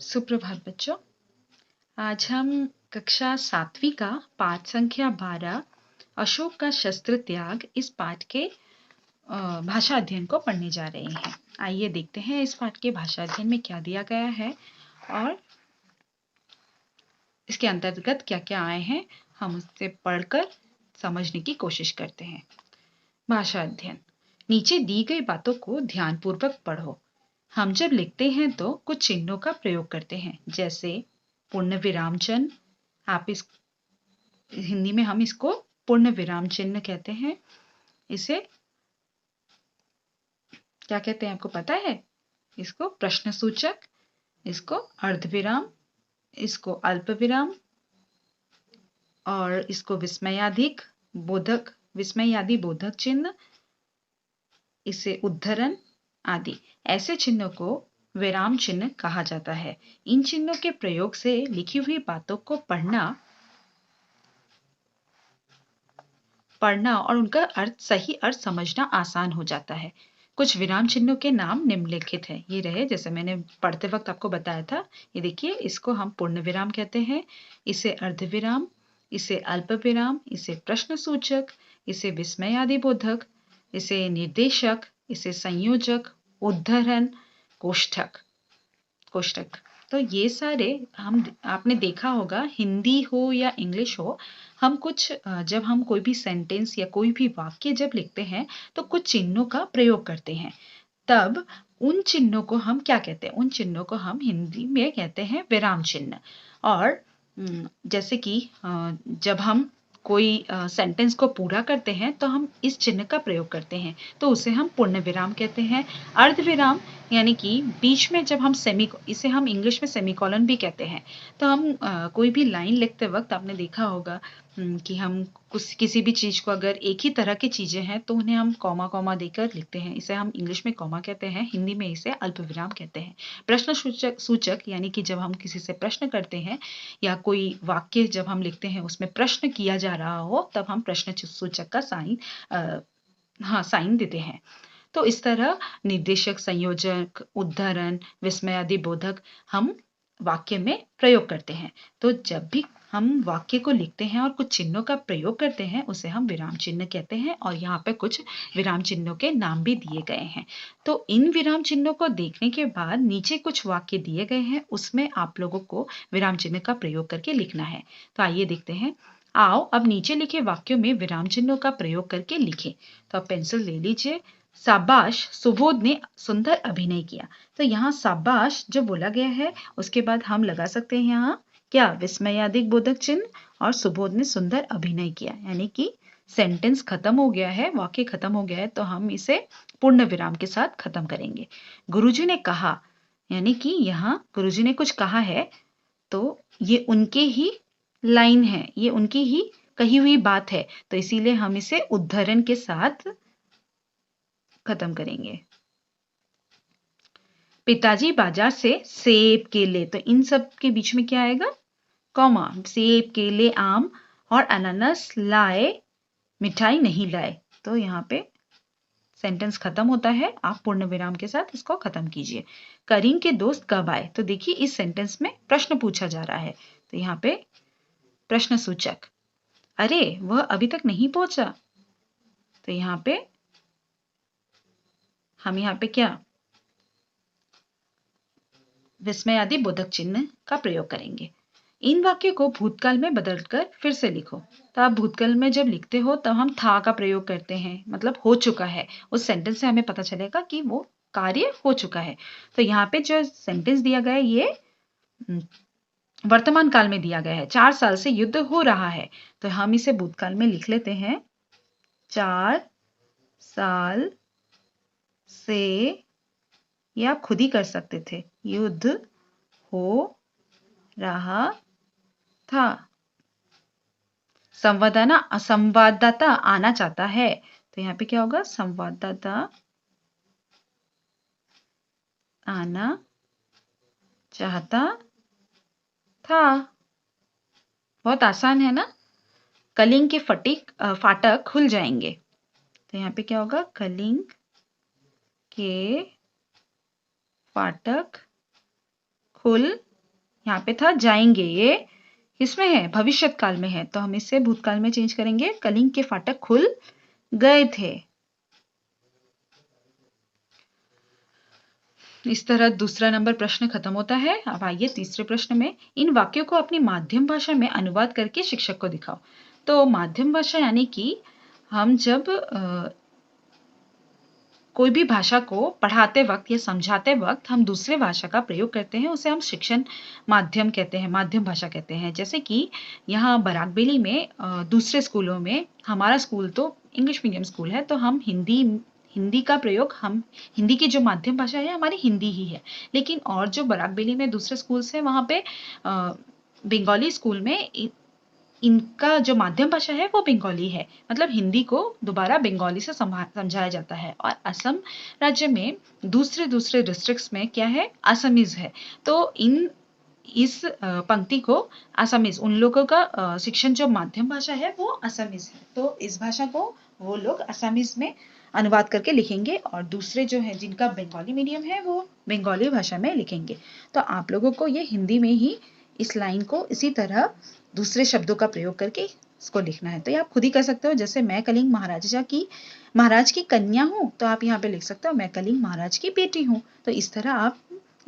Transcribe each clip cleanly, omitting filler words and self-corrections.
सुप्रभात बच्चों। आज हम कक्षा 7वीं का पाठ संख्या 12 अशोक का शस्त्र त्याग इस पाठ के भाषा अध्ययन को पढ़ने जा रहे हैं। आइए देखते हैं इस पाठ के भाषा अध्ययन में क्या दिया गया है और इसके अंतर्गत क्या क्या आए हैं, हम उससे पढ़कर समझने की कोशिश करते हैं। भाषा अध्ययन। नीचे दी गई बातों को ध्यानपूर्वक पढ़ो। हम जब लिखते हैं तो कुछ चिन्हों का प्रयोग करते हैं, जैसे पूर्ण विराम चिन्ह। आप इस हिंदी में हम इसको पूर्ण विराम चिन्ह कहते हैं। इसे क्या कहते हैं, आपको पता है? इसको प्रश्न सूचक, इसको अर्धविराम, इसको अल्प विराम और इसको विस्मयादिक बोधक, विस्मयादि बोधक चिन्ह, इसे उद्धरण आदि। ऐसे चिन्हों को विराम चिन्ह कहा जाता है। इन चिन्हों के प्रयोग से लिखी हुई बातों को पढ़ना और उनका सही अर्थ समझना आसान हो जाता है। कुछ विराम चिन्हों के नाम निम्नलिखित हैं। ये रहे, जैसे मैंने पढ़ते वक्त आपको बताया था। ये देखिए, इसको हम पूर्ण विराम कहते हैं, इसे अर्धविराम, इसे अल्प विराम, इसे प्रश्न सूचक, इसे विस्मयादिबोधक, इसे निर्देशक, इसे संयोजक, उद्धरण, कोष्ठक। तो ये सारे आपने देखा होगा, हिंदी हो या इंग्लिश हो, जब हम कोई भी सेंटेंस या कोई भी वाक्य जब लिखते हैं तो कुछ चिन्हों का प्रयोग करते हैं। तब उन चिन्हों को हम क्या कहते हैं? उन चिन्हों को हम हिंदी में कहते हैं विराम चिन्ह। और जैसे कि जब हम कोई सेंटेंस को पूरा करते हैं तो हम इस चिन्ह का प्रयोग करते हैं, तो उसे हम पूर्ण विराम कहते हैं। अर्धविराम यानी कि बीच में जब हम इसे हम इंग्लिश में सेमीकोलन भी कहते हैं। तो हम कोई भी लाइन लिखते वक्त आपने देखा होगा कि हम किसी भी चीज को, अगर एक ही तरह की चीजें हैं तो उन्हें हम कॉमा कॉमा देकर लिखते हैं। इसे हम इंग्लिश में कॉमा कहते हैं, हिंदी में इसे अल्प विराम कहते हैं। प्रश्न सूचक यानी कि जब हम किसी से प्रश्न करते हैं या कोई वाक्य जब हम लिखते हैं उसमें प्रश्न किया जा रहा हो, तब हम प्रश्न सूचक का साइन देते हैं। तो इस तरह निर्देशक, संयोजक, उद्धरण, विस्मयादि बोधक हम वाक्य में प्रयोग करते हैं। तो जब भी हम वाक्य को लिखते हैं और कुछ चिन्हों का प्रयोग करते हैं, उसे हम विराम चिन्ह कहते हैं। और यहाँ पे कुछ विराम चिन्हों के नाम भी दिए गए हैं। तो इन विराम चिन्हों को देखने के बाद नीचे कुछ वाक्य दिए गए हैं, उसमें आप लोगों को विराम चिन्ह का प्रयोग करके लिखना है। तो आइए देखते हैं। आओ अब नीचे लिखे वाक्यों में विराम चिन्हों का प्रयोग करके लिखें। तो आप पेंसिल ले लीजिए। शाबाश, सुबोध ने सुंदर अभिनय किया। तो यहाँ शाबाश जो बोला गया है, उसके बाद हम लगा सकते हैं यहाँ क्या? विस्मयादिक बोधक चिन्ह। और सुबोध ने सुंदर अभिनय किया, यानी कि सेंटेंस खत्म हो गया है, वाक्य खत्म हो गया है, तो हम इसे पूर्ण विराम के साथ खत्म करेंगे। गुरुजी ने कहा, यानी कि यहाँ गुरुजी ने कुछ कहा है, तो ये उनके ही लाइन है, ये उनकी ही कही हुई बात है, तो इसीलिए हम इसे उद्धरण के साथ खत्म करेंगे। पिताजी बाजार से सेब, केले, तो इन सब के बीच में क्या आएगा? कॉमा। सेब, केले, आम और अनानास लाए, मिठाई नहीं लाए। तो यहाँ पे सेंटेंस खत्म होता है, आप पूर्ण विराम के साथ इसको खत्म कीजिए। करीम के दोस्त कब आए? तो देखिए, इस सेंटेंस में प्रश्न पूछा जा रहा है, तो यहाँ पे प्रश्न सूचक। अरे वह अभी तक नहीं पहुंचा, तो यहाँ पे हम क्या? विस्मयादि बोधक चिन्ह का प्रयोग करेंगे। इन वाक्य को भूतकाल में बदलकर फिर से लिखो। तो आप भूतकाल में जब लिखते हो तब हम था का प्रयोग करते हैं, मतलब हो चुका है। उस सेंटेंस से हमें पता चलेगा कि वो कार्य हो चुका है। तो यहाँ पे जो सेंटेंस दिया गया है, ये वर्तमान काल में दिया गया है। 4 साल से युद्ध हो रहा है, तो हम इसे भूतकाल में लिख लेते हैं। 4 साल से, या आप खुद ही कर सकते थे, युद्ध हो रहा था। संवाददाता आना चाहता है, तो यहाँ पे क्या होगा? संवाददाता आना चाहता था। बहुत आसान है ना? कलिंग के फाटक खुल जाएंगे, तो यहाँ पे क्या होगा? कलिंग के फाटक खुल, यहाँ पे था जाएंगे, ये किसमें है? भविष्यत काल में है, तो हम इसे भूतकाल में चेंज करेंगे। कलिंग के फाटक खुल गए थे। इस तरह दूसरा नंबर प्रश्न खत्म होता है। अब आइए तीसरे प्रश्न में, इन वाक्यों को अपनी माध्यम भाषा में अनुवाद करके शिक्षक को दिखाओ। तो माध्यम भाषा यानी कि हम जब कोई भी भाषा को पढ़ाते वक्त या समझाते वक्त हम दूसरे भाषा का प्रयोग करते हैं, उसे हम शिक्षण माध्यम कहते हैं, माध्यम भाषा कहते हैं। जैसे कि यहाँ बराकबेली में दूसरे स्कूलों में, हमारा स्कूल तो इंग्लिश मीडियम स्कूल है, तो हम हिंदी का प्रयोग, हम हिंदी की जो माध्यम भाषा है हमारी हिंदी ही है। लेकिन और जो बराकबेली में दूसरे स्कूल्स हैं वहाँ पे बंगाली स्कूल में इनका जो माध्यम भाषा है वो बंगाली है, मतलब हिंदी को दोबारा बंगाली से समझाया जाता है। और असम राज्य में दूसरे डिस्ट्रिक्ट्स में क्या है? असमीज है। तो इस पंक्ति को असमीज, उन लोगों का शिक्षण जो माध्यम भाषा है वो असमीज है, तो इस भाषा को वो लोग असमीज में अनुवाद करके लिखेंगे और दूसरे जो है जिनका बंगाली मीडियम है वो बंगाली भाषा में लिखेंगे। तो आप लोगों को ये हिंदी में ही इस लाइन को इसी तरह दूसरे शब्दों का प्रयोग करके इसको लिखना है। तो ये आप खुद ही कर सकते हो। जैसे मैं कलिंग महाराज की कन्या हूँ, तो आप यहाँ पे लिख सकते हो मैं कलिंग महाराज की बेटी हूँ। तो इस तरह आप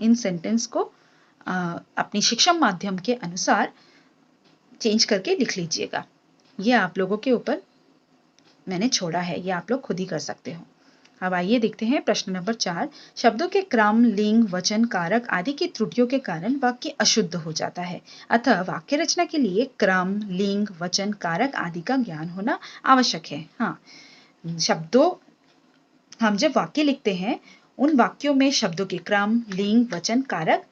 इन सेंटेंस को अपनी शिक्षा माध्यम के अनुसार चेंज करके लिख लीजिएगा। ये आप लोगों के ऊपर मैंने छोड़ा है, ये आप लोग खुद ही कर सकते हो। अब आइए देखते हैं प्रश्न नंबर 4। शब्दों के क्रम, लिंग, वचन, कारक आदि की त्रुटियों के कारण वाक्य अशुद्ध हो जाता है। अतः वाक्य रचना के लिए क्रम, लिंग, वचन, कारक आदि का ज्ञान होना आवश्यक है। हाँ, शब्दों, हम जब वाक्य लिखते हैं उन वाक्यों में शब्दों के क्रम, लिंग, वचन, कारक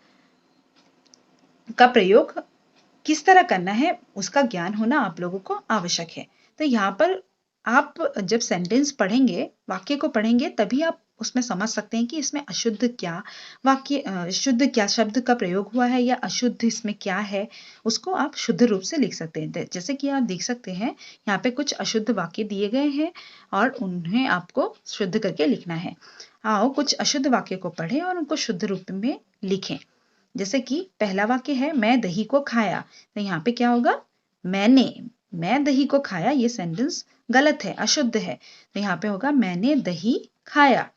का प्रयोग किस तरह करना है उसका ज्ञान होना आप लोगों को आवश्यक है। तो यहाँ पर आप जब सेंटेंस पढ़ेंगे, वाक्य को पढ़ेंगे, तभी आप उसमें समझ सकते हैं कि इसमें अशुद्ध क्या वाक्य, शुद्ध क्या शब्द का प्रयोग हुआ है या अशुद्ध इसमें क्या है, उसको आप शुद्ध रूप से लिख सकते हैं। जैसे कि आप देख सकते हैं यहाँ पे कुछ अशुद्ध वाक्य दिए गए हैं और उन्हें आपको शुद्ध करके लिखना है। आओ कुछ अशुद्ध वाक्य को पढ़ें और उनको शुद्ध रूप में लिखें। जैसे कि पहला वाक्य है मैं दही को खाया, तो यहाँ पे क्या होगा? मैं दही को खाया, ये सेंटेंस गलत है, अशुद्ध है। तो यहाँ पे होगा मैंने दही खाया।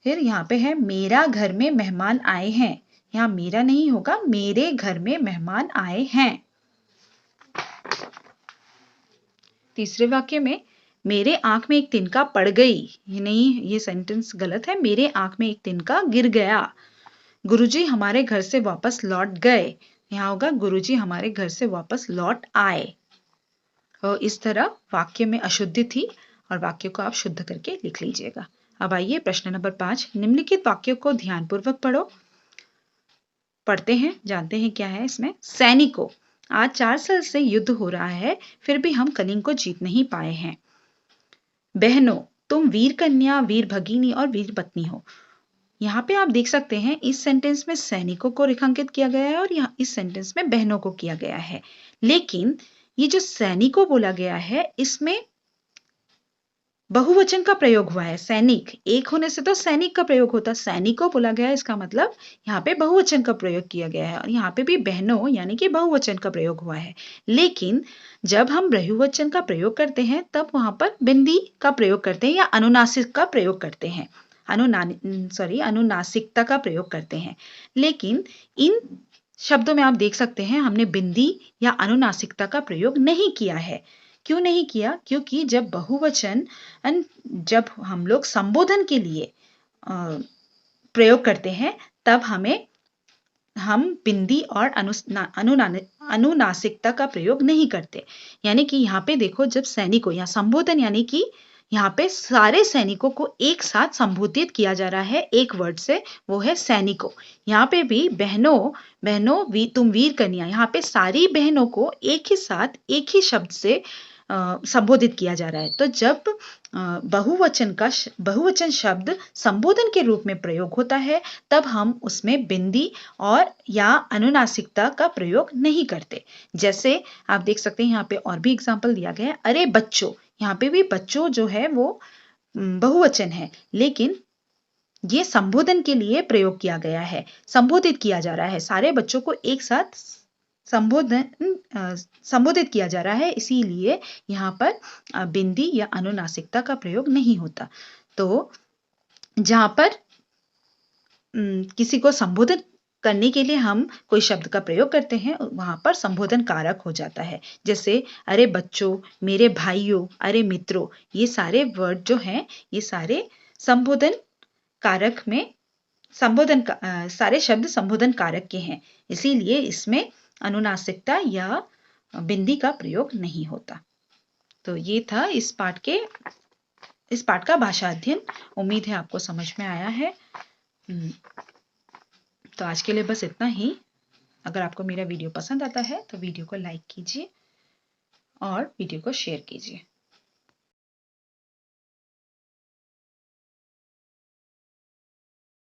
फिर यहाँ पे है मेरा घर में मेहमान आए हैं, यहाँ मेरा नहीं होगा, मेरे घर में मेहमान आए हैं। तीसरे वाक्य में मेरे आंख में एक तिनका पड़ गई, ये नहीं, ये सेंटेंस गलत है। मेरे आंख में एक तिनका गिर गया। गुरुजी हमारे घर से वापस लौट गए, यहाँ होगा गुरुजी हमारे घर से वापस लौट आए। और इस तरह वाक्य में अशुद्धि थी और वाक्य को आप शुद्ध करके लिख लीजिएगा। अब आइए प्रश्न नंबर 5। निम्नलिखित वाक्यों को ध्यानपूर्वक पढ़ो। पढ़ते हैं, जानते हैं क्या है इसमें। सैनिकों, आज 4 साल से युद्ध हो रहा है, फिर भी हम कलिंग को जीत नहीं पाए हैं। बहनों, तुम वीर कन्या, वीर भगिनी और वीर पत्नी हो। यहाँ पे आप देख सकते हैं इस सेंटेंस में सैनिकों को रेखांकित किया गया है और यहाँ इस सेंटेंस में बहनों को किया गया है। लेकिन ये जो सैनिकों बोला गया है इसमें बहुवचन का प्रयोग हुआ है। सैनिक एक होने से तो सैनिक का प्रयोग होता, सैनिकों बोला गया है, इसका मतलब यहाँ पे बहुवचन का प्रयोग किया गया है। और यहाँ पे भी बहनों यानी कि बहुवचन का प्रयोग हुआ है। लेकिन जब हम बहुवचन का प्रयोग करते हैं तब वहां पर बिंदी का प्रयोग करते हैं या अनुनासिक का प्रयोग करते हैं, अनुनासिकता का प्रयोग करते हैं। लेकिन इन शब्दों में आप देख सकते हैं हमने बिंदी या अनुनासिकता का प्रयोग नहीं किया है। क्यों नहीं किया? क्योंकि जब बहुवचन, जब हम लोग संबोधन के लिए प्रयोग करते हैं तब हम बिंदी और अनुनासिकता का प्रयोग नहीं करते। यानी कि यहाँ पे देखो, जब सैनिकों या संबोधन यानी कि यहाँ पे सारे सैनिकों को एक साथ संबोधित किया जा रहा है एक वर्ड से, वो है सैनिकों। यहाँ पे भी बहनों तुम वीर कन्या, यहाँ पे सारी बहनों को एक ही साथ एक ही शब्द से संबोधित किया जा रहा है। तो जब बहुवचन शब्द संबोधन के रूप में प्रयोग होता है तब हम उसमें बिंदी और या अनुनासिकता का प्रयोग नहीं करते। जैसे आप देख सकते हैं यहाँ पे और भी एग्जाम्पल दिया गया है। अरे बच्चों, यहाँ पे भी बच्चों जो है वो बहुवचन है, लेकिन ये संबोधन के लिए प्रयोग किया गया है, संबोधित किया जा रहा है, सारे बच्चों को एक साथ संबोधित किया जा रहा है, इसीलिए यहाँ पर बिंदी या अनुनासिकता का प्रयोग नहीं होता। तो जहाँ पर किसी को संबोधित करने के लिए हम कोई शब्द का प्रयोग करते हैं, वहां पर संबोधन कारक हो जाता है। जैसे अरे बच्चों, मेरे भाइयों, अरे मित्रों, ये सारे वर्ड जो हैं, ये सारे संबोधन कारक में सारे शब्द संबोधन कारक के हैं, इसीलिए इसमें अनुनासिकता या बिंदी का प्रयोग नहीं होता। तो ये था इस पाठ का भाषा अध्ययन। उम्मीद है आपको समझ में आया है। तो आज के लिए बस इतना ही। अगर आपको मेरा वीडियो पसंद आता है तो वीडियो को लाइक कीजिए और वीडियो को शेयर कीजिए।